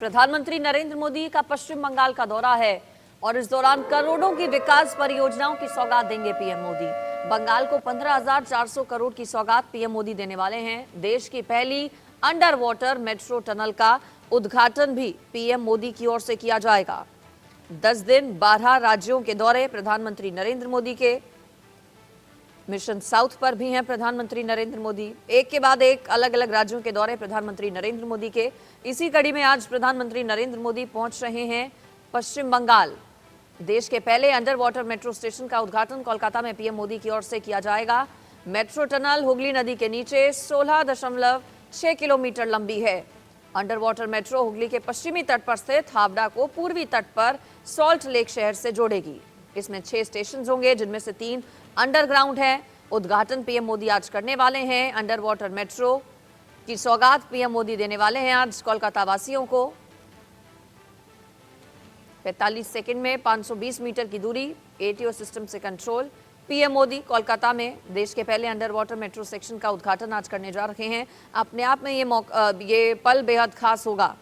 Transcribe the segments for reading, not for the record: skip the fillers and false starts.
प्रधानमंत्री नरेंद्र मोदी का पश्चिम बंगाल का दौरा है और इस दौरान करोड़ों की विकास परियोजनाओं की सौगात देंगे पीएम मोदी। बंगाल को 15,400 करोड़ की सौगात पीएम मोदी देने वाले हैं। देश की पहली अंडर वाटर मेट्रो टनल का उद्घाटन भी पीएम मोदी की ओर से किया जाएगा। 10 दिन 12 राज्यों के दौरे प्रधानमंत्री नरेंद्र मोदी के। मिशन साउथ पर भी हैं प्रधानमंत्री नरेंद्र मोदी। एक के बाद एक अलग अलग राज्यों के दौरे प्रधानमंत्री नरेंद्र मोदी के। इसी कड़ी में आज प्रधानमंत्री नरेंद्र मोदी पहुंच रहे हैं पश्चिम बंगाल। देश के पहले अंडर वाटर मेट्रो स्टेशन का उद्घाटन कोलकाता में पीएम मोदी की ओर से किया जाएगा। मेट्रो टनल हुगली नदी के नीचे 16.6 किलोमीटर लंबी है। अंडर वाटर मेट्रो हुगली के पश्चिमी तट पर स्थित हावड़ा को पूर्वी तट पर सॉल्ट लेक शहर से जोड़ेगी। इसमें 6 स्टेशन होंगे, जिनमें से 3 अंडरग्राउंड है। उद्घाटन पीएम मोदी आज करने वाले हैं। अंडर वाटर मेट्रो की सौगात पीएम मोदी देने वाले हैं आज कोलकाता वासियों को। 45 सेकंड में 520 मीटर की दूरी, एटीओ सिस्टम से कंट्रोल। पीएम मोदी कोलकाता में देश के पहले अंडर वाटर मेट्रो सेक्शन का उद्घाटन आज करने जा रहे हैं। अपने आप में ये पल बेहद खास होगा।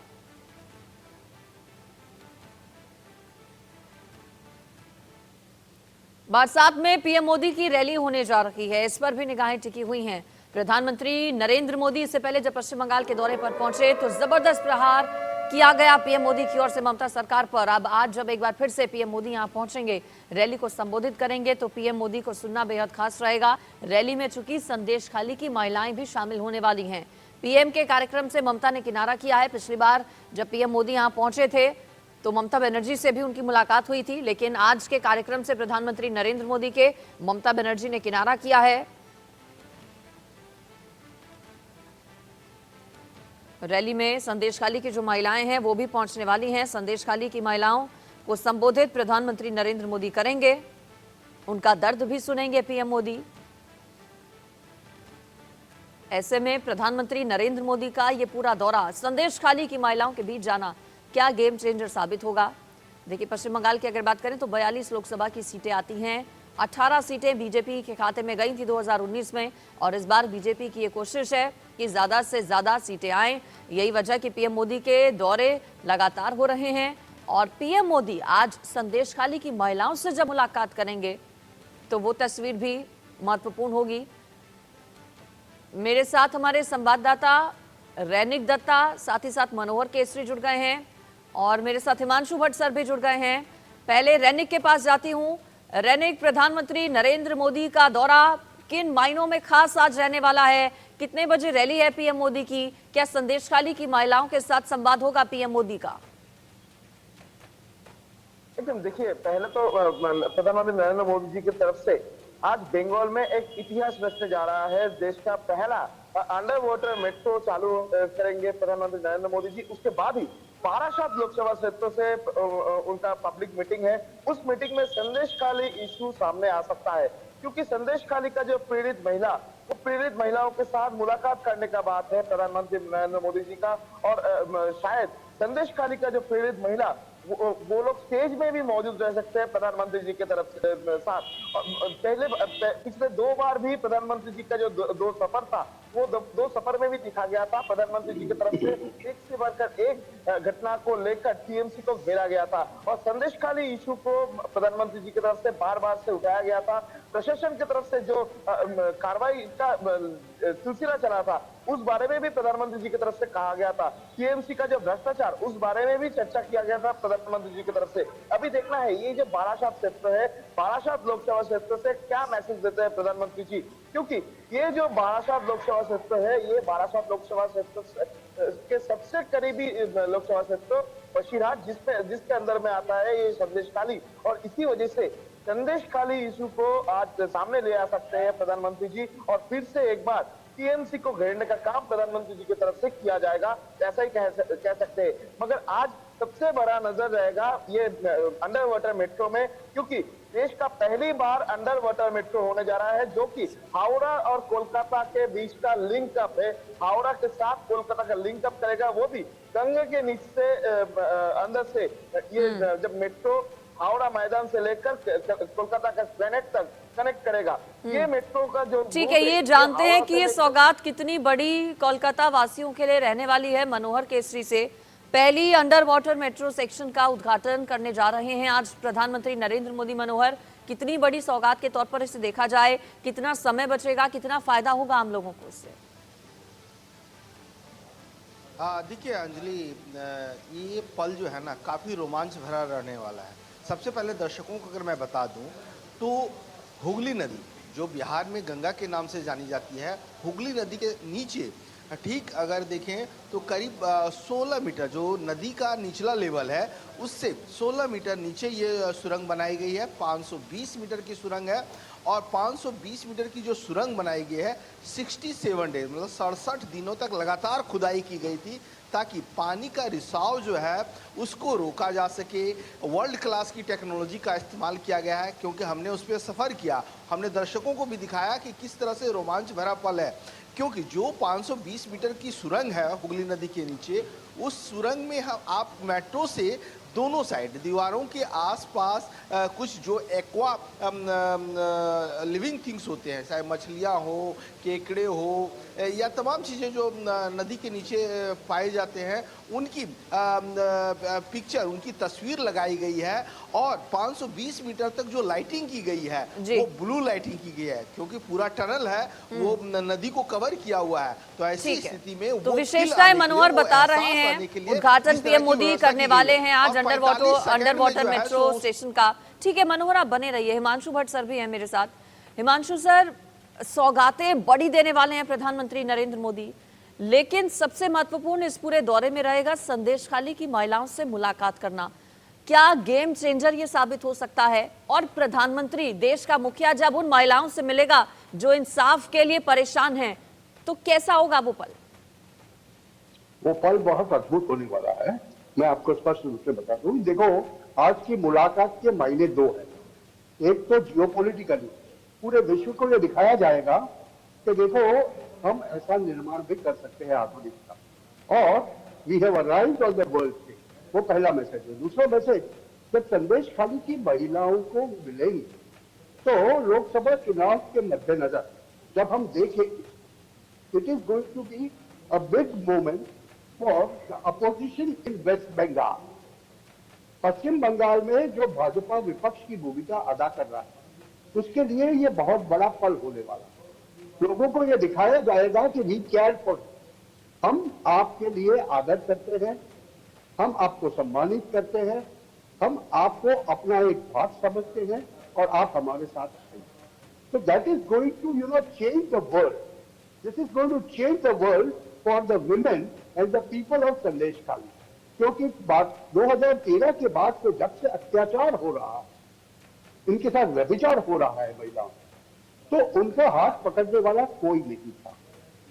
बारसात में पीएम मोदी की रैली होने जा रही है, इस पर भी निगाहें टिकी हुई हैं। प्रधानमंत्री नरेंद्र मोदी इससे पहले जब पश्चिम बंगाल के दौरे पर पहुंचे तो जबरदस्त प्रहार किया गया पीएम मोदी की ओर से ममता सरकार पर। अब आज जब एक बार फिर से पीएम मोदी यहां पहुंचेंगे, रैली को संबोधित करेंगे, तो पीएम मोदी को सुनना बेहद खास रहेगा। रैली में चूंकि संदेश खाली की महिलाएं भी शामिल होने वाली हैं। पीएम के कार्यक्रम से ममता ने किनारा किया है। पिछली बार जब पीएम मोदी यहां पहुंचे थे तो ममता बनर्जी से भी उनकी मुलाकात हुई थी, लेकिन आज के कार्यक्रम से प्रधानमंत्री नरेंद्र मोदी के ममता बनर्जी ने किनारा किया है। रैली में संदेशखाली की जो महिलाएं हैं वो भी पहुंचने वाली हैं। संदेशखाली की महिलाओं को संबोधित प्रधानमंत्री नरेंद्र मोदी करेंगे, उनका दर्द भी सुनेंगे पीएम मोदी। ऐसे में प्रधानमंत्री नरेंद्र मोदी का ये पूरा दौरा संदेशखाली की महिलाओं के बीच जाना क्या गेम चेंजर साबित होगा। देखिए, पश्चिम बंगाल की अगर बात करें तो 42 लोकसभा की सीटें आती हैं। 18 सीटें बीजेपी के खाते में गई थी 2019 में, और इस बार बीजेपी की ये कोशिश है कि ज्यादा से ज्यादा सीटें आएं। यही वजह कि पीएम मोदी के दौरे लगातार हो रहे हैं। और पीएम मोदी आज संदेशखाली की महिलाओं से जब मुलाकात करेंगे तो वो तस्वीर भी महत्वपूर्ण होगी। मेरे साथ हमारे संवाददाता रैनिक दत्ता, साथ ही साथ मनोहर केसरी जुड़ गए हैं और मेरे साथ हिमांशु भट्ट सर भी जुड़ गए हैं। पहले रैनिक के पास जाती हूं। रैनिक, प्रधानमंत्री नरेंद्र मोदी का दौरा किन मायनों में खास आज रहने वाला है? कितने बजे रैली है पीएम मोदी की? क्या संदेशखाली की महिलाओं के साथ संवाद होगा पीएम मोदी का? एकदम देखिए, पहले तो प्रधानमंत्री नरेंद्र मोदी जी की तरफ से आज बंगाल में एक इतिहास रचने जा रहा है। देश का पहला अंडर वाटर मेट्रो चालू करेंगे प्रधानमंत्री नरेंद्र मोदी जी। उसके बाद ही बारासात लोकसभा क्षेत्र से उनका पब्लिक मीटिंग है। उस मीटिंग में संदेशखाली इशू सामने आ सकता है, क्योंकि संदेशखाली का जो पीड़ित महिला, वो पीड़ित महिलाओं के साथ मुलाकात करने का बात है प्रधानमंत्री नरेंद्र मोदी जी का। और शायद संदेशखाली का जो पीड़ित महिला वो लोग स्टेज में भी मौजूद रह सकते हैं प्रधानमंत्री जी के तरफ से साथ। पिछले 2 बार भी प्रधानमंत्री जी का जो दो सफर था, वो दो सफर में भी दिखा गया था प्रधानमंत्री जी की तरफ से एक से बढ़कर एक घटना को लेकर टीएमसी को घेरा गया था और संदेशखाली इशू को प्रधानमंत्री जी की तरफ से बार बार से उठाया गया था। प्रशासन की तरफ से जो कार्रवाई का सिलसिला चला था, उस बारे में भी प्रधानमंत्री जी की तरफ से कहा गया था। टीएमसी का जो भ्रष्टाचार, उस बारे में भी चर्चा किया गया था प्रधानमंत्री जी की तरफ से। अभी देखना है ये जो बारासात क्षेत्र है, बारासात लोकसभा क्षेत्र से क्या मैसेज देते हैं प्रधानमंत्री जी, क्योंकि ये जो बारासात लोकसभा क्षेत्र है, ये बारासात लोकसभा क्षेत्र के सबसे करीबी लोकसभा क्षेत्र बशीरहाट जिसके अंदर में आता है ये संदेशखाली। और इसी वजह से संदेशखाली इशू को आज सामने ले आ सकते हैं प्रधानमंत्री जी और फिर से एक बार टीएमसी को घेरने का काम प्रधानमंत्री जी की तरफ से किया जाएगा, ऐसा ही कह सकते हैं। मगर आज सबसे बड़ा नजर रहेगा ये अंडर वाटर मेट्रो में, क्योंकि देश का पहली बार अंडर वाटर मेट्रो होने जा रहा है, जो कि हावड़ा और कोलकाता के बीच का लिंक अप है। हावड़ा के साथ कोलकाता का लिंक अप करेगा, वो भी गंगा के नीचे से अंदर से। ये जब मेट्रो हावड़ा मैदान से लेकर कोलकाता का एस्प्लेनेड तक कनेक्ट करेगा, ये मेट्रो का जो ठीक है, ये जानते हैं कि ये सौगात कितनी बड़ी कोलकाता वासियों के लिए रहने वाली है। मनोहर केसरी से पहली अंडर वाटर मेट्रो सेक्शन का उद्घाटन करने जा रहे हैं आज प्रधानमंत्री नरेंद्र मोदी। मनोहर, कितनी बड़ी सौगात के तौर पर इसे देखा जाए, कितना समय बचेगा, कितना फायदा होगा आम लोगों को इससे? देखिए अंजलि, ये पल जो है ना काफ़ी रोमांच भरा रहने वाला है। सबसे पहले दर्शकों को अगर मैं बता दूं तो हुगली नदी जो बिहार में गंगा के नाम से जानी जाती है, हुगली नदी के नीचे ठीक अगर देखें तो करीब 16 मीटर जो नदी का निचला लेवल है उससे 16 मीटर नीचे ये सुरंग बनाई गई है। 520 मीटर की सुरंग है और 520 मीटर की जो सुरंग बनाई गई है 67 डेज मतलब 67 दिनों तक लगातार खुदाई की गई थी ताकि पानी का रिसाव जो है उसको रोका जा सके। वर्ल्ड क्लास की टेक्नोलॉजी का इस्तेमाल किया गया है क्योंकि हमने उस पर सफ़र किया, हमने दर्शकों को भी दिखाया कि किस तरह से रोमांच भरा पल है। क्योंकि जो 520 मीटर की सुरंग है हुगली नदी के नीचे, उस सुरंग में हम आप मेट्रो से दोनों साइड दीवारों के आसपास कुछ जो एक्वा लिविंग थिंग्स होते हैं, चाहे मछलियाँ हो, केकड़े हो या तमाम चीज़ें जो नदी के नीचे पाए जाते हैं, उनकी पिक्चर, उनकी तस्वीर लगाई गई है। और 520 मीटर तक जो लाइटिंग की गई है वो ब्लू लाइटिंग की गई है क्योंकि पूरा टनल है वो नदी को कवर किया हुआ है। तो ऐसी स्थिति में तो विशेषताएं मनोहर बता रहे हैं। उद्घाटन पीएम मोदी करने वाले हैं आज अंडर वाटर मेट्रो स्टेशन का। ठीक है मनोहर, आप बने रहिए। हिमांशु भट्ट सर भी हैं मेरे साथ। हिमांशु सर, सौगातें बड़ी देने वाले हैं प्रधानमंत्री नरेंद्र मोदी, लेकिन सबसे महत्वपूर्ण इस पूरे दौरे में रहेगा संदेशखाली की महिलाओं से मुलाकात करना। क्या गेम चेंजर ये साबित हो सकता है? और प्रधानमंत्री, देश का मुखिया, जब उन महिलाओं से मिलेगा जो इंसाफ के लिए परेशान हैं, तो कैसा होगा वो पल? वो पल बहुत अद्भुत होने वाला है। मैं आपको स्पष्ट रूप से बता दूं। देखो, आज की मुलाकात के मायने दो हैं। एक तो जियोपॉलिटिकली पूरे विश्व को ये दिखाया जाएगा कि देखो हम ऐसा निर्माण भी कर सकते हैं आधुनिक का, और we have arrived on the world stage. वो पहला मैसेज है। दूसरा मैसेज, जब संदेशखाली की महिलाओं को मिलेंगे तो लोकसभा चुनाव के मद्देनजर जब हम देखेंगे, it is going to be a big moment for the opposition in West Bengal. Paschim Bengal में जो भाजपा विपक्ष की भूमिका अदा कर रहा है उसके लिए ये बहुत बड़ा पल होने वाला है। लोगों को ये दिखाया जाएगा कि वी केयर फॉर, हम आपके लिए आदर करते हैं, हम आपको सम्मानित करते हैं, हम आपको अपना एक भाग समझते हैं और आप हमारे साथ हैं। तो that is going to change the world. This is going to change the world for the women and the people of Sandeshkhali. क्योंकि 2013 के बाद से जब से अत्याचार हो रहा है, इनके साथ व्यभिचार हो रहा है महिलाओं, तो उनका हाथ पकड़ने वाला कोई नहीं था।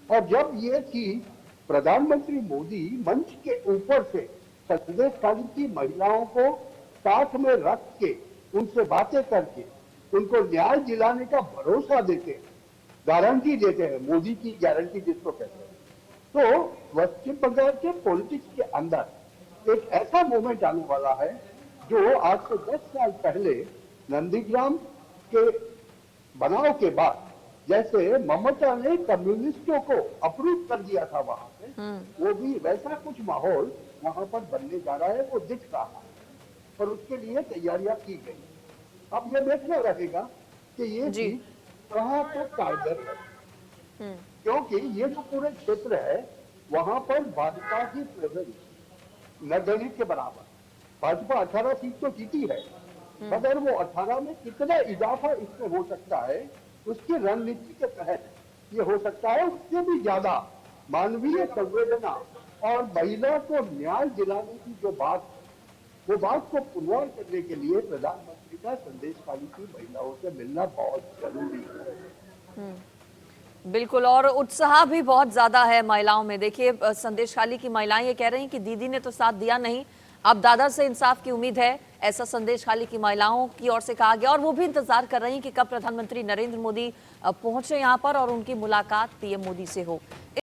और जब ये चीज प्रधानमंत्री मोदी मंच के ऊपर से संदेशखाली की महिलाओं को साथ में रख के उनसे बातें करके उनको न्याय दिलाने का भरोसा देते हैं, गारंटी देते हैं, मोदी की गारंटी जिसको कहते हैं, तो पश्चिम बंगाल के पॉलिटिक्स के अंदर एक ऐसा मोमेंट आने वाला है जो आज से 10 साल पहले नंदीग्राम के बनाव के बाद जैसे ममता ने कम्युनिस्टों को अप्रूव कर दिया था वहां से, वो भी वैसा कुछ माहौल वहां पर बनने जा रहा है, वो दिख रहा है और उसके लिए तैयारियां की गई। अब ये देखना रहेगा कि ये चीज कहाँ तक कारगर है, क्योंकि ये जो पूरे क्षेत्र है वहां पर भाजपा की प्रेजेंस निर्दलीय के बराबर। भाजपा 18 सीट तो जीती है, मगर वो 18 में कितना इजाफा इसमें हो सकता है उसकी रणनीति के तहत ये हो सकता है। उससे भी ज्यादा मानवीय संवेदना और महिला को न्याय दिलाने की जो बात, वो बात को पुरवार करने के लिए प्रधानमंत्री का संदेशखाली की महिलाओं से मिलना बहुत जरूरी है। बिल्कुल, और उत्साह भी बहुत ज्यादा है महिलाओं में। देखिए, संदेशखाली की महिलाएं ये कह रही हैं कि दीदी ने तो साथ दिया नहीं, अब दादा से इंसाफ की उम्मीद है, ऐसा संदेशखाली की महिलाओं की ओर से कहा गया। और वो भी इंतजार कर रही हैं कि कब प्रधानमंत्री नरेंद्र मोदी पहुंचे यहां पर और उनकी मुलाकात पीएम मोदी से हो।